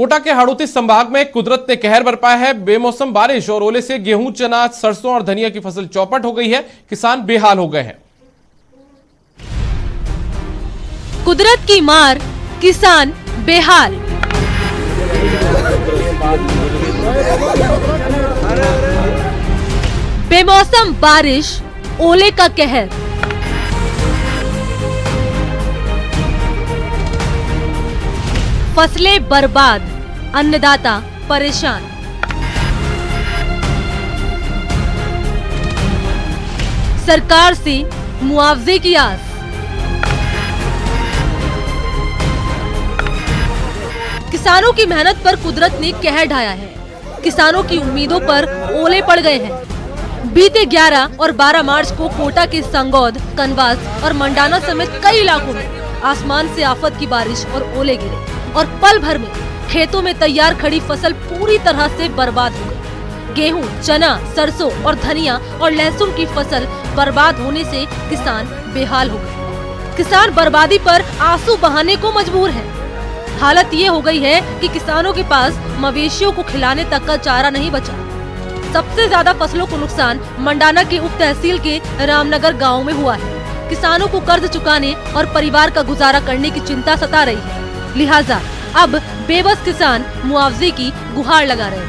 कोटा के हाड़ौती संभाग में कुदरत ने कहर बरपाया है। बेमौसम बारिश और ओले से गेहूं, चना, सरसों और धनिया की फसल चौपट हो गई है। किसान बेहाल हो गए हैं। कुदरत की मार, किसान बेहाल। बेमौसम बारिश, ओले का कहर। फसलें बर्बाद, अन्नदाता परेशान। सरकार से मुआवजे की आस। किसानों की मेहनत पर कुदरत ने कहर ढाया है। किसानों की उम्मीदों पर ओले पड़ गए हैं। बीते 11 और 12 मार्च को कोटा के संगौद, कनवास और मंडाना समेत कई इलाकों में आसमान से आफत की बारिश और ओले गिरे और पल भर में खेतों में तैयार खड़ी फसल पूरी तरह से बर्बाद हो गई। गेहूं, चना, सरसों और धनिया और लहसुन की फसल बर्बाद होने से किसान बेहाल हो गए। किसान बर्बादी पर आंसू बहाने को मजबूर है। हालत ये हो गई है कि किसानों के पास मवेशियों को खिलाने तक का चारा नहीं बचा। सबसे ज्यादा फसलों को नुकसान मंडाना के उप तहसील के रामनगर गाँव में हुआ है। किसानों को कर्ज चुकाने और परिवार का गुजारा करने की चिंता सता रही है। लिहाजा अब बेबस किसान मुआवजे की गुहार लगा रहे हैं।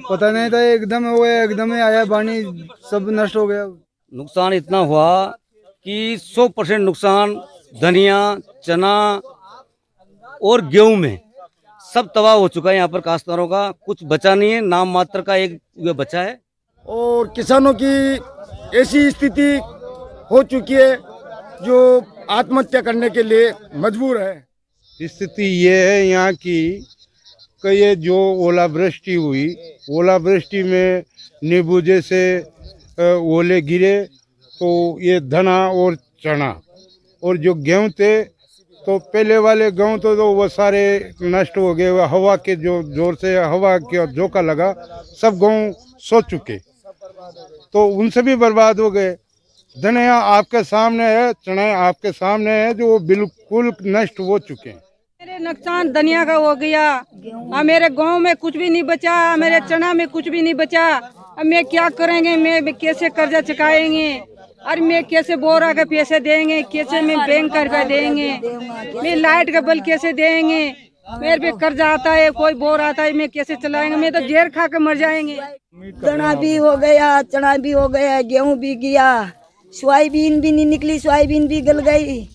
पता नहीं था, एकदम हो गया, एकदम ही आया पानी, सब नष्ट हो गया। नुकसान इतना हुआ कि 100% नुकसान धनिया, चना और गेहूं में सब तबाह हो चुका है। यहाँ पर काश्तकारों का कुछ बचा नहीं है, नाम मात्र का एक बचा है। और किसानों की ऐसी स्थिति हो चुकी है जो आत्महत्या करने के लिए मजबूर है। स्थिति ये है यहाँ की कि ये जो ओलावृष्टि हुई, ओलावृष्टि में नींबू जैसे ओले गिरे तो ये धना और चना और जो गेहूं थे तो पहले वाले गेहूं तो वो सारे नष्ट हो गए। हवा के जो जोर से हवा के झोंका लगा, सब गेहूं सो चुके तो उनसे भी बर्बाद हो गए। धनिया आपके सामने है, चना आपके सामने है, जो बिल्कुल नष्ट हो चुके हैं। मेरे नुकसान धनिया का हो गया, और मेरे गांव में कुछ भी नहीं बचा, मेरे चना में कुछ भी नहीं बचा। अब मैं क्या करेंगे, मैं कैसे कर्जा चुकाएंगे, और मैं कैसे बोरा के पैसे देंगे, कैसे मैं बैंक का रुपया देंगे, मैं लाइट का बिल कैसे देंगे, मेरे पे कर्जा आता है, कोई बोर आता है, मैं कैसे चलाएंगे, मैं तो जहर खा के मर जाएंगे। चना भी हो गया, चना भी हो गया, गेहूं भी गया, सोयाबीन भी नहीं निकली, सोयाबीन भी गल गई,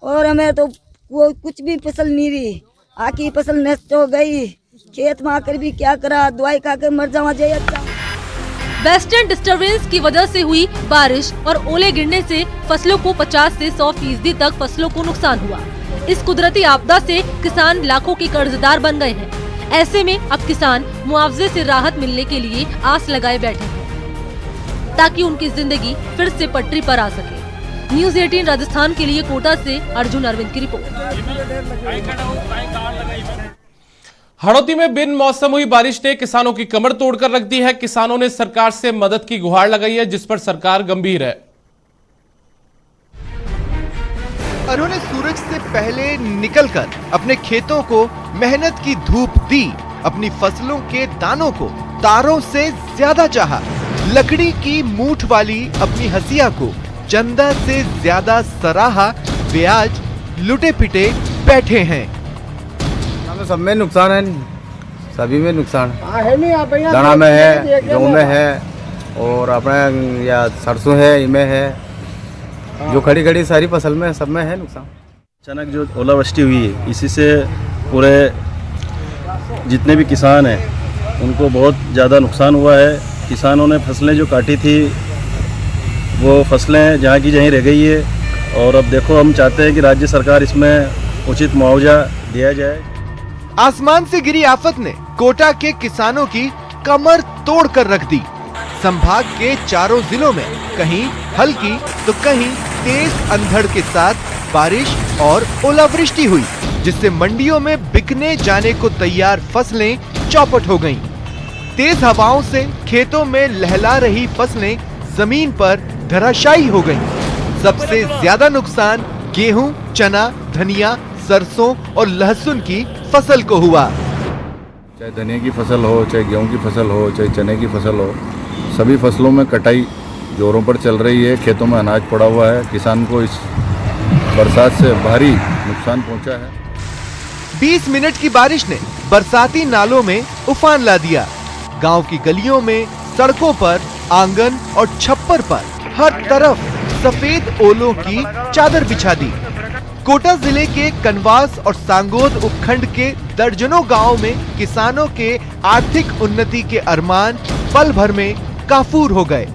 और हमें तो वो कुछ भी फसल नहीं रही। आकी फसल नष्ट हो गई, खेत में आकर भी क्या करा, दवाई खा कर मर जावा जाए। अच्छा, वेस्टर्न डिस्टर्बेंस की वजह से हुई बारिश और ओले गिरने से फसलों को 50 से 100% तक फसलों को नुकसान हुआ। इस कुदरती आपदा से किसान लाखों के कर्जदार बन गए हैं। ऐसे में अब किसान मुआवजे से राहत मिलने के लिए आस लगाए बैठे हैं ताकि उनकी जिंदगी फिर से पटरी पर आ सके। न्यूज़ 18 राजस्थान के लिए कोटा से अर्जुन अरविंद की रिपोर्ट। हाड़ौती में बिन मौसम हुई बारिश ने किसानों की कमर तोड़कर रख दी है। किसानों ने सरकार से मदद की गुहार लगाई है, जिस पर सरकार गंभीर है। उन्होंने सूरज से पहले निकलकर अपने खेतों को मेहनत की धूप दी, अपनी फसलों के दानों को तारों से ज्यादा चाहा, लकड़ी की मूठ वाली अपनी हसिया को चंदा से ज्यादा सराहा। वे आज लुटे पिटे बैठे हैं। सब में नुकसान है, सभी में नुकसान है। दाना में है, गेहूं में है, और अपने या सरसों है, इमे है, जो खड़ी खड़ी सारी फसल में सब में है नुकसान। अचानक जो ओलावृष्टि हुई है, इसी से पूरे जितने भी किसान हैं उनको बहुत ज़्यादा नुकसान हुआ है। किसानों ने फसलें जो काटी थी वो फसलें जहाँ की जहीं रह गई है, और अब देखो हम चाहते हैं कि राज्य सरकार इसमें उचित मुआवजा दिया जाए। आसमान से गिरी आफत ने कोटा के किसानों की कमर तोड़ कर रख दी। संभाग के चारों जिलों में कहीं हल्की तो कहीं तेज अंधड़ के साथ बारिश और ओलावृष्टि हुई, जिससे मंडियों में बिकने जाने को तैयार फसलें चौपट हो गईं। तेज हवाओं से खेतों में लहला रही फसलें जमीन पर धराशायी हो गईं। सबसे ज्यादा नुकसान गेहूं, चना, धनिया, सरसों और लहसुन की फसल को हुआ। चाहे धनिया की फसल हो, चाहे गेहूं की फसल हो, चाहे चने की फसल हो, सभी फसलों में कटाई जोरों पर चल रही है। खेतों में अनाज पड़ा हुआ है। किसान को इस बरसात से भारी नुकसान पहुंचा है। 20 मिनट की बारिश ने बरसाती नालों में उफान ला दिया। गांव की गलियों में, सड़कों पर, आंगन और छप्पर पर हर तरफ सफेद ओलों की चादर बिछा दी। कोटा जिले के कनवास और सांगोद उपखंड के दर्जनों गांवों में किसानों के आर्थिक उन्नति के अरमान पल भर में काफूर हो गए।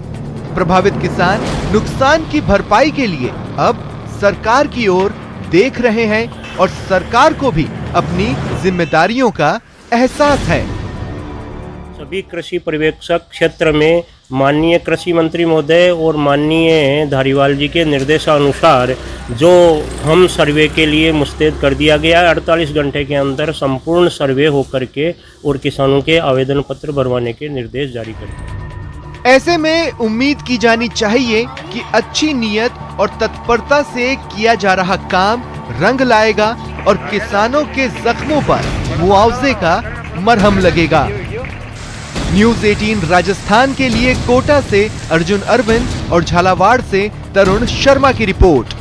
प्रभावित किसान नुकसान की भरपाई के लिए अब सरकार की ओर देख रहे हैं और सरकार को भी अपनी जिम्मेदारियों का एहसास है। सभी कृषि पर्यवेक्षक क्षेत्र में माननीय कृषि मंत्री महोदय और माननीय धारीवाल जी के निर्देशानुसार जो हम सर्वे के लिए मुस्तैद कर दिया गया है। 48 घंटे के अंदर संपूर्ण सर्वे होकर के और किसानों के आवेदन पत्र भरवाने के निर्देश जारी कर दिए। ऐसे में उम्मीद की जानी चाहिए कि अच्छी नीयत और तत्परता से किया जा रहा काम रंग लाएगा और किसानों के जख्मों पर मुआवजे का मरहम लगेगा। न्यूज़ 18 राजस्थान के लिए कोटा से अर्जुन अरविंद और झालावाड़ से तरुण शर्मा की रिपोर्ट।